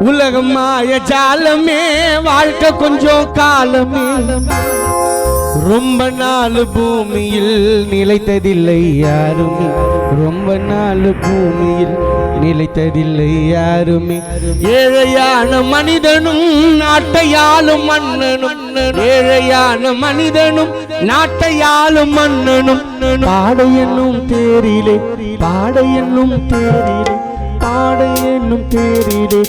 உலகம் மாய ஜாலமே வாழ்க்கை கொஞ்சம் காலமே ரொம்ப நாள் பூமியில் நிலைத்ததில்லை யாருமே ரொம்ப நாள் பூமியில் நிலைத்ததில்லை யாருமே ஏழையான மனிதனும் நாட்டையாளும் மன்னனும் ஏழையான மனிதனும் நாட்டையாளும் மன்னனும் பாட என்னும் தேரிலே பாட என்னும் தேரிலே பாட என்னும் தேரிலே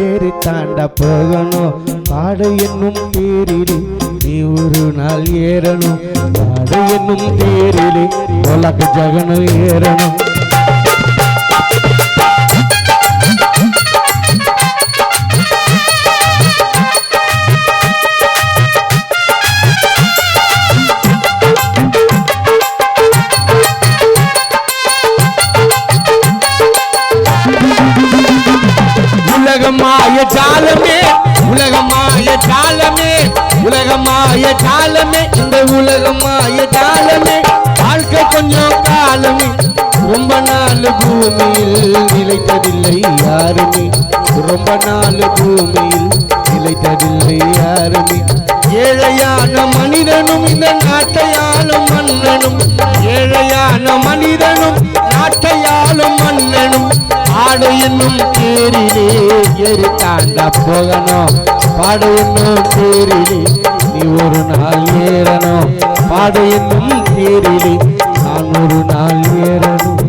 ஏறி தாண்ட போகணும் பாட என்னும் தேரிலே நீ ஒரு நாள் ஏறணும் பாட என்னும் தேரிலே உலக ஜகனம் ஏறணும் உலகமாய ஜாலமே உலகமாய ஜாலமே உலகமாய ஜாலமே இந்த உலகமாய ஜாலமே வாழ்க்கை கொஞ்சம் காலமே ரொம்ப நாள் பூமியில் நிலைத்ததில்லை யாருமே ரொம்ப நாள் பூமியில் நிலைத்ததில்லை யாருமே ஏழையான மனிதனும் இந்த நாட்டையாளும் மன்னனும் ஏழையான மனிதனும் நாட்டையாளும் மன்னனும் பாட என்னும் தேரிலே ஏறி தாண்டா போகணும் பாட என்னும் தேரிலே நீ ஒரு நாள் ஏறணும் பாட என்னும் தேரிலே நான் ஒரு நாள் ஏறணும்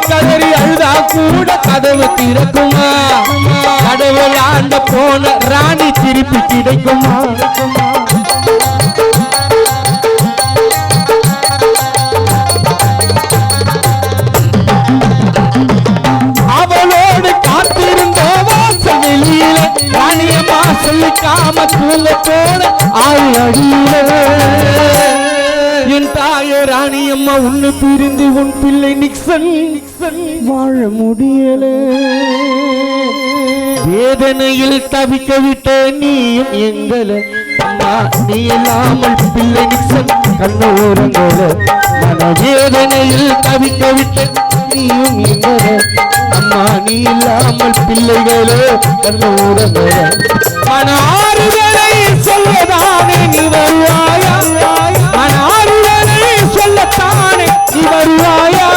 கதறி அழுதா கூட கதவு திறக்குமா கடவுள் ஆண்ட போன ராணி திருப்பி கிடைக்குமா அவளோடு காத்திருந்த வாசல் வெளியில ராணியம்மா சொல்லிக்காம தூங்க போன ஆள் அடியில என் தாய ராணியம்மா உன்னை பிரிந்து உன் பிள்ளை நிக்சன் வாழ முடியல வேதனையில் தவிக்க விட்ட நீயும் எங்களை அம்மா நீ இல்லாமல் பிள்ளை நிக்சன் கண்ணோரங்கள மன வேதனையில் தவிக்க விட்ட நீயும் எங்களை அம்மா நீ இல்லாமல் பிள்ளைகளே கண்ணோரங்கள மன ஆறுதலை சொல்லதானே நீ வருவாயா மன ஆறுதலை சொல்லத்தானே நீ வருவாயா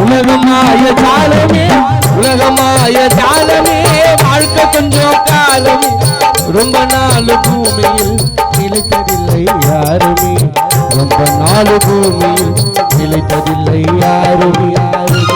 உலகமாய ஜாலமே உலகமாய ஜாலமே வாழ்க்கை கொஞ்சம் காலமே ரொம்ப நாள் பூமியில் நிலைத்ததில்லை யாருமே ரொம்ப நாள் பூமியில் நிலைத்ததில்லை யாருமே யாருமே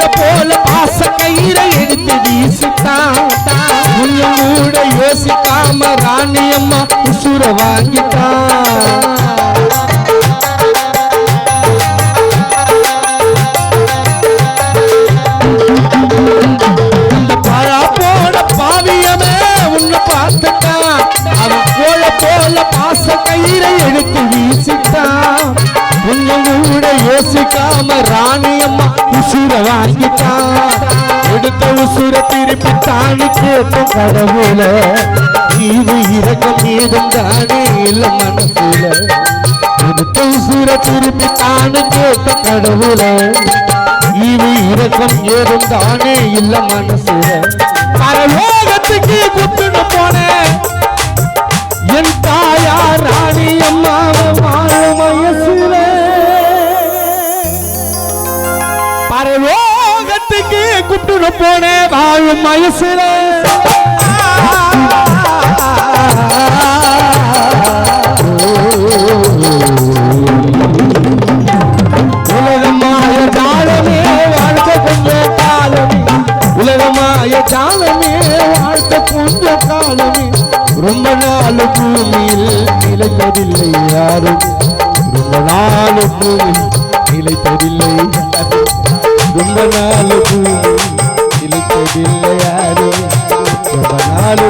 போல பாச கயிறை எடுத்து வீசிட்டான் கூட யோசிக்காம ராணியம்மா உசுர வாங்கிட்டான் அந்த பழா போன பாவியமே உன்னை பார்த்துட்டான் அவன் போல பாச கயிறை எடுத்து வீசிட்டான் கொஞ்சம் கூட யோசிக்காம ராணியம்மா உசுர வாங்கிட்டான் எடுத்த உசுர திருப்பி தானி கேட்ட கடவுள இது இறக்கம் ஏதும் தானே இல்ல மனசுல எடுத்த உசுர திருப்பி தானி கேட்ட கடவுள இது இறக்கம் ஏதும் தானே இல்ல மனசுல பரலோகத்துக்கு குத்துன்னு போன என் தாயார் ராணி அம்மாவை வாழ வயசுல குட்டுன போனே வாழும் வயசுல உலகமாய ஜாலமே வாழ்க்கை கொஞ்ச காலமே உலகமாய ஜாலமே வாழ்க்கை கொஞ்ச காலமே ரொம்ப நாள் பூமியில் நிலைப்பதில்லை யாரும் ரொம்ப நாள் பூமியில் நிலைப்பதில்லை ரொம்ப நாள் பூமியில் நிலைப்பதில்லை யாரும் ரொம்ப நாள்